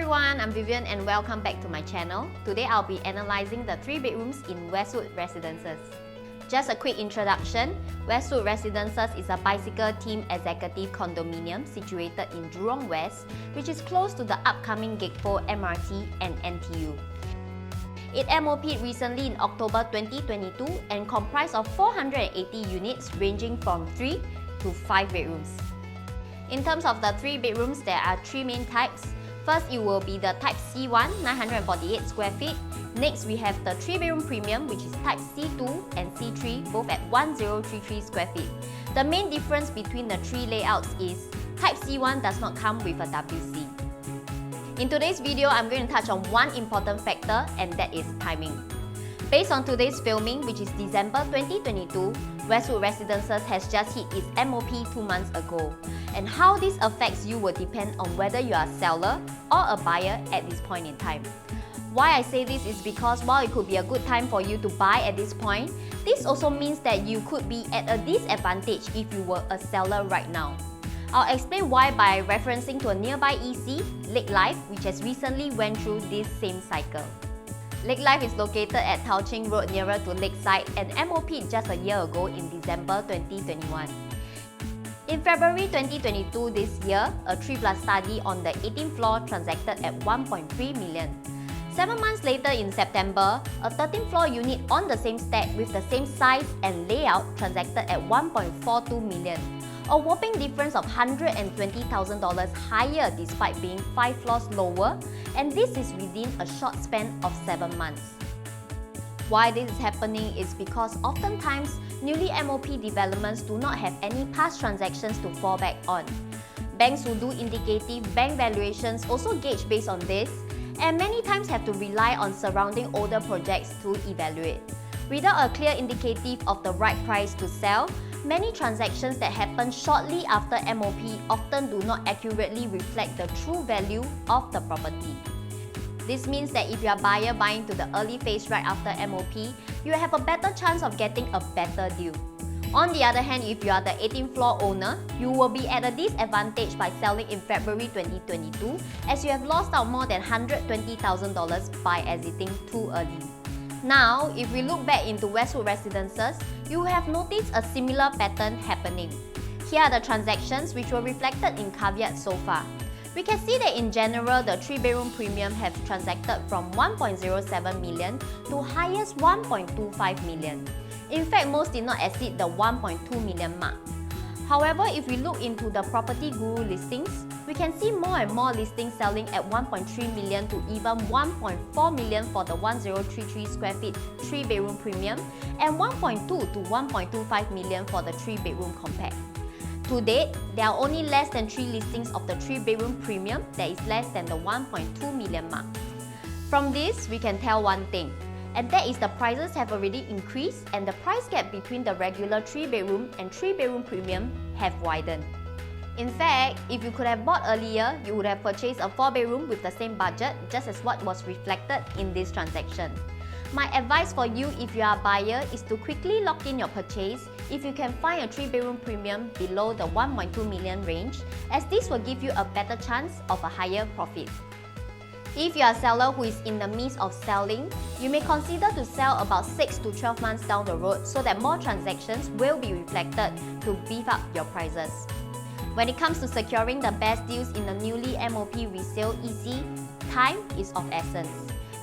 everyone, I'm Vivian and welcome back to my channel. Today I'll be analysing the 3 bedrooms in Westwood Residences. Just a quick introduction, Westwood Residences is a bicycle-themed executive condominium situated in Jurong West, which is close to the upcoming Gekpo MRT and NTU. It MOP'd recently in October 2022 and comprised of 480 units ranging from 3 to 5 bedrooms. In terms of the 3 bedrooms, there are 3 main types. First, it will be the type C1, 948 square feet. Next, we have the 3 bedroom premium, which is type C2 and C3, both at 1033 square feet. The main difference between the 3 layouts is type C1 does not come with a WC. In today's video, I'm going to touch on one important factor, and that is timing. Based on today's filming, which is December 2022, Westwood Residences has just hit its MOP 2 months ago. And how this affects you will depend on whether you are a seller or a buyer at this point in time. Why I say this is because while it could be a good time for you to buy at this point, this also means that you could be at a disadvantage if you were a seller right now. I'll explain why by referencing to a nearby EC, Lake Life, which has recently went through this same cycle. Lake Life is located at Tao Ching Road nearer to Lakeside and MOP'd just a year ago in December 2021. In February 2022 this year, a 3+ study on the 18th floor transacted at 1.3 million. 7 months later in September, a 13th floor unit on the same stack with the same size and layout transacted at 1.42 million. A whopping difference of $120,000 higher despite being 5 floors lower, and this is within a short span of 7 months. Why this is happening is because oftentimes, newly MOP developments do not have any past transactions to fall back on. Banks who do indicative bank valuations also gauge based on this, and many times have to rely on surrounding older projects to evaluate. Without a clear indicative of the right price to sell, many transactions that happen shortly after MOP often do not accurately reflect the true value of the property. This means that if you are a buyer buying to the early phase right after MOP, you have a better chance of getting a better deal. On the other hand, if you are the 18th floor owner, you will be at a disadvantage by selling in February 2022 as you have lost out more than $120,000 by exiting too early. Now, if we look back into Westwood Residences, you will have noticed a similar pattern happening. Here are the transactions which were reflected in caveat so far. We can see that in general, the 3 bedroom premium have transacted from 1.07 million to highest 1.25 million. In fact, most did not exceed the 1.2 million mark. However, if we look into the Property Guru listings, we can see more and more listings selling at 1.3 million to even 1.4 million for the 1033 square feet 3 bedroom premium and 1.2 to 1.25 million for the 3 bedroom compact. To date, there are only less than 3 listings of the 3 bedroom premium that is less than the 1.2 million mark. From this, we can tell one thing, and that is the prices have already increased and the price gap between the regular 3 bedroom and 3 bedroom premium have widened. In fact, if you could have bought earlier, you would have purchased a 4 bedroom with the same budget, just as what was reflected in this transaction. My advice for you if you are a buyer is to quickly lock in your purchase if you can find a 3 bedroom premium below the 1.2 million range, as this will give you a better chance of a higher profit. If you are a seller who is in the midst of selling, you may consider to sell about 6 to 12 months down the road so that more transactions will be reflected to beef up your prices. When it comes to securing the best deals in the newly MOP resale EC, time is of essence.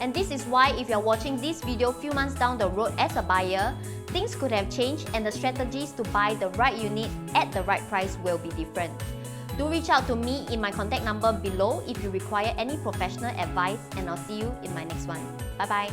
And this is why if you're watching this video few months down the road as a buyer, things could have changed and the strategies to buy the right unit at the right price will be different. Do reach out to me in my contact number below if you require any professional advice, and I'll see you in my next one. Bye bye!